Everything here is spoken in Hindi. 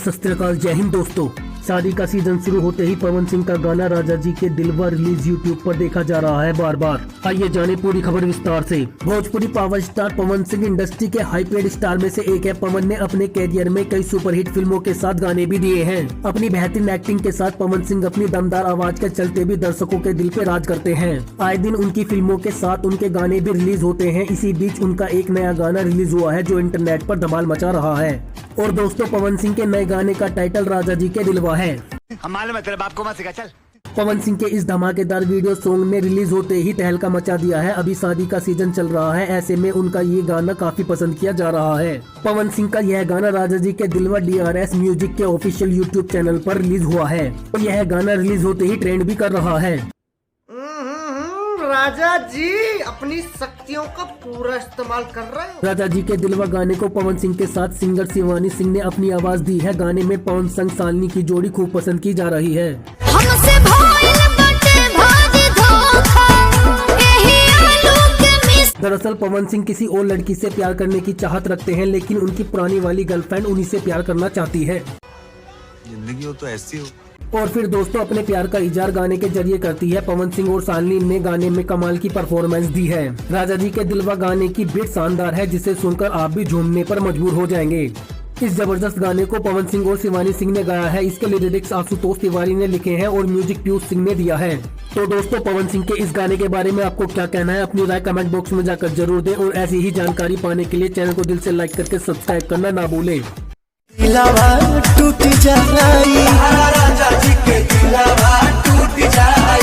सत श्री अकाल, जय हिंद दोस्तों। शादी का सीजन शुरू होते ही पवन सिंह का गाना राजा जी के दिलवा रिलीज यूट्यूब पर देखा जा रहा है बार बार। आइए जाने पूरी खबर विस्तार से। Bhojpuri power star Pawan Singh industry के हाई पेड स्टार में से एक है। पवन ने अपने कैरियर में कई सुपरहिट फिल्मों के साथ गाने भी दिए हैं। अपनी बेहतरीन एक्टिंग के साथ पवन सिंह अपनी दमदार आवाज के चलते भी दर्शकों के दिल पे राज करते हैं। आए दिन उनकी फिल्मों के साथ उनके गाने भी रिलीज होते हैं। इसी बीच उनका एक नया गाना रिलीज हुआ है जो इंटरनेट पर धमाल मचा रहा है। और दोस्तों, पवन सिंह के नए गाने का टाइटल राजा जी के दिलवा है। हम मालूम है तेरे बाप को मत सिखा, चल। पवन सिंह के इस धमाकेदार वीडियो सॉन्ग ने रिलीज होते ही तहलका मचा दिया है। अभी शादी का सीजन चल रहा है, ऐसे में उनका ये गाना काफी पसंद किया जा रहा है। पवन सिंह का यह गाना राजा जी के दिलवा DRS म्यूजिक के ऑफिशियल यूट्यूब चैनल पर रिलीज हुआ है और यह गाना रिलीज होते ही ट्रेंड भी कर रहा है। राजा जी अपनी शक्तियों का पूरा इस्तेमाल कर रहे हैं। राजा जी के दिलवा गाने को पवन सिंह के साथ सिंगर शिवानी सिंह ने अपनी आवाज दी है। गाने में पवन संग शालिनी की जोड़ी खूब पसंद की जा रही है। हमसे दरअसल पवन सिंह किसी और लड़की से प्यार करने की चाहत रखते हैं, लेकिन उनकी पुरानी वाली गर्लफ्रेंड उन्हीं से प्यार करना चाहती है। जिंदगी हो तो ऐसी हो। और फिर दोस्तों, अपने प्यार का इजहार गाने के जरिए करती है। पवन सिंह और शालिनी ने गाने में कमाल की परफॉर्मेंस दी है। राजा जी के दिलवा गाने की बीट शानदार है, जिसे सुनकर आप भी झूमने पर मजबूर हो जाएंगे। इस जबरदस्त गाने को पवन सिंह और शिवानी सिंह ने गाया है। इसके लिरिक्स आशुतोष तिवारी ने लिखे हैं और म्यूजिक पीयूष सिंह ने दिया है। तो दोस्तों, पवन सिंह के इस गाने के बारे में आपको क्या कहना है, अपनी राय कमेंट बॉक्स में जाकर जरूर दें। और ऐसी ही जानकारी पाने के लिए चैनल को दिल से लाइक करके सब्सक्राइब करना ना भूलें। टूट जाए राजा जी के दिलवा टूट जाए।